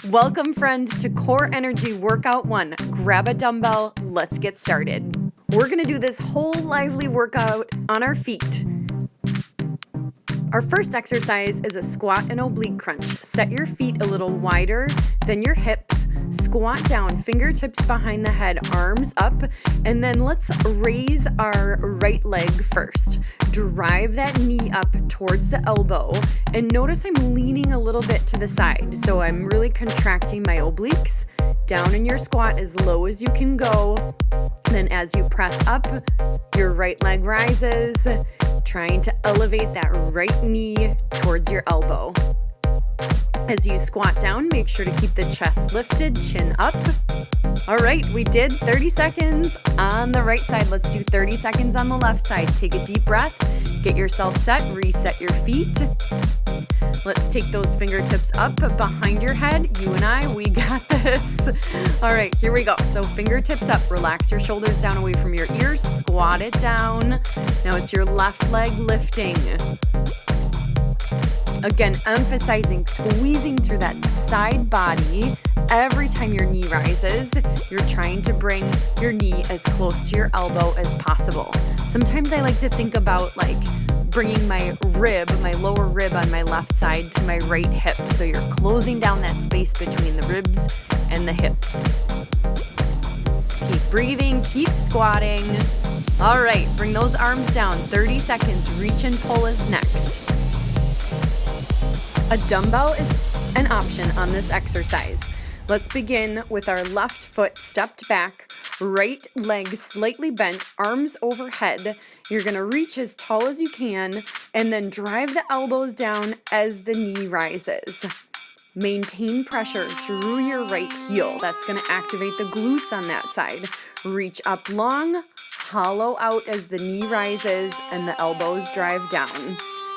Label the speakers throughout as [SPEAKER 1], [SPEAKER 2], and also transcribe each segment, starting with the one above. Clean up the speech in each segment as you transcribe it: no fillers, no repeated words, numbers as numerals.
[SPEAKER 1] Welcome, friend, to Core Energy Workout 1. Grab a dumbbell, let's get started. We're gonna do this whole lively workout on our feet. Our first exercise is a squat and oblique crunch. Set your feet a little wider than your hips. Squat down, fingertips behind the head, arms up, and then let's raise our right leg first. Drive that knee up towards the elbow, and notice I'm leaning a little bit to the side, so I'm really contracting my obliques. Down in your squat as low as you can go. Then as you press up, your right leg rises, trying to elevate that right knee towards your elbow. As you squat down, make sure to keep the chest lifted, chin up. All right, we did 30 seconds on the right side. Let's do 30 seconds on the left side. Take a deep breath, get yourself set, reset your feet. Let's take those fingertips up behind your head. You and I, we got this. All right, here we go. So fingertips up, relax your shoulders down away from your ears, squat it down. Now it's your left leg lifting. Again, emphasizing squeezing through that side body. Every time your knee rises, you're trying to bring your knee as close to your elbow as possible. Sometimes I like to think about like bringing my rib, my lower rib on my left side to my right hip. So you're closing down that space between the ribs and the hips. Keep breathing, keep squatting. All right, bring those arms down. 30 seconds, reach and pull is next. A dumbbell is an option on this exercise. Let's begin with our left foot stepped back, right leg slightly bent, arms overhead. You're gonna reach as tall as you can and then drive the elbows down as the knee rises. Maintain pressure through your right heel. That's gonna activate the glutes on that side. Reach up long, hollow out as the knee rises and the elbows drive down.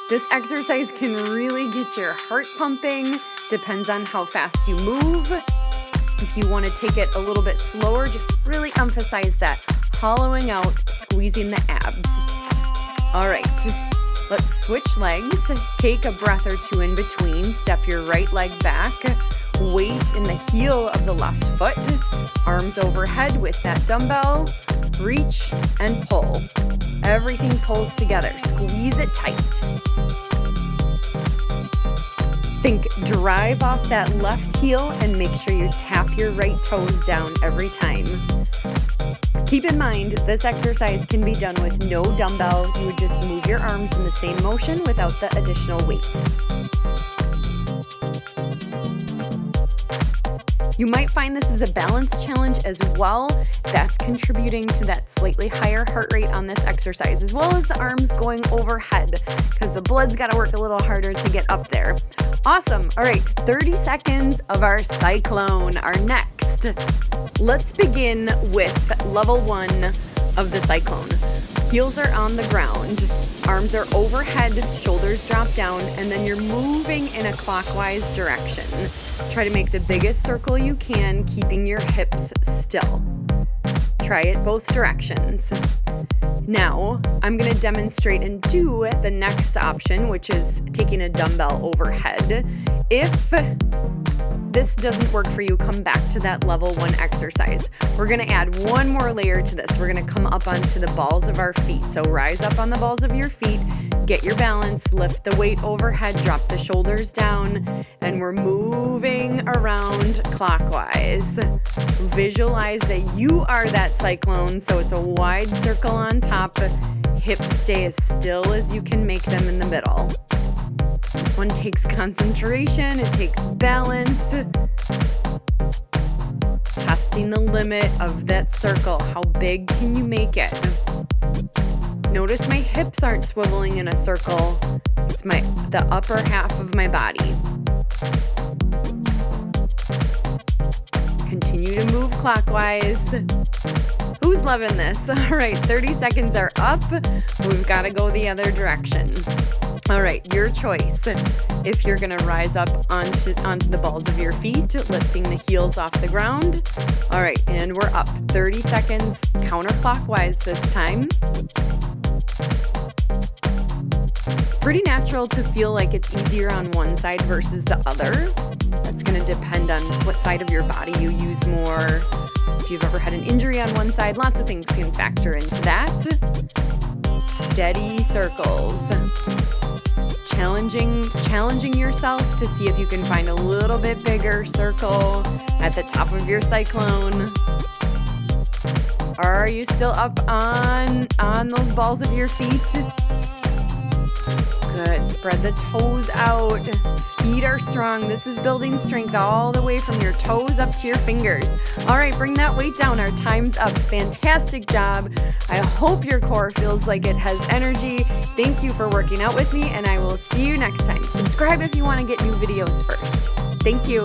[SPEAKER 1] This exercise can really get your heart pumping, depends on how fast you move. If you want to take it a little bit slower, just really emphasize that hollowing out, squeezing the abs. All right, let's switch legs. Take a breath or two in between. Step your right leg back. Weight in the heel of the left foot. Arms overhead with that dumbbell. Reach and pull. Everything pulls together. Squeeze it tight. Think drive off that left heel and make sure you tap your right toes down every time. Keep in mind, this exercise can be done with no dumbbell. You would just move your arms in the same motion without the additional weight. You might find this is a balance challenge as well. That's contributing to that slightly higher heart rate on this exercise, as well as the arms going overhead, because the blood's got to work a little harder to get up there. Awesome. All right, 30 seconds of our Cyclone are next. Let's begin with level 1 of the Cyclone. Heels are on the ground, arms are overhead, shoulders drop down, and then you're moving in a clockwise direction. Try to make the biggest circle you can, keeping your hips still. Try it both directions. Now, I'm going to demonstrate and do the next option, which is taking a dumbbell overhead. If this doesn't work for you, come back to that level 1 exercise. We're gonna add one more layer to this. We're gonna come up onto the balls of our feet. So rise up on the balls of your feet, get your balance, lift the weight overhead, drop the shoulders down, and we're moving around clockwise. Visualize that you are that cyclone, so it's a wide circle on top. Hips stay as still as you can make them in the middle. This one takes concentration, it takes balance. Testing the limit of that circle. How big can you make it? Notice my hips aren't swiveling in a circle. It's the upper half of my body. Continue to move clockwise. Who's loving this? All right, 30 seconds are up. We've got to go the other direction. All right, your choice. If you're gonna rise up onto the balls of your feet, lifting the heels off the ground. All right, and we're up. 30 seconds, counterclockwise this time. It's pretty natural to feel like it's easier on one side versus the other. That's going to depend on what side of your body you use more. If you've ever had an injury on one side, lots of things can factor into that. Steady circles. Challenging yourself to see if you can find a little bit bigger circle at the top of your cyclone. Or are you still up on those balls of your feet? Good. Spread the toes out. Feet are strong. This is building strength all the way from your toes up to your fingers. All right, bring that weight down. Our time's up. Fantastic job. I hope your core feels like it has energy. Thank you for working out with me, and I will see you next time. Subscribe if you want to get new videos first. Thank you.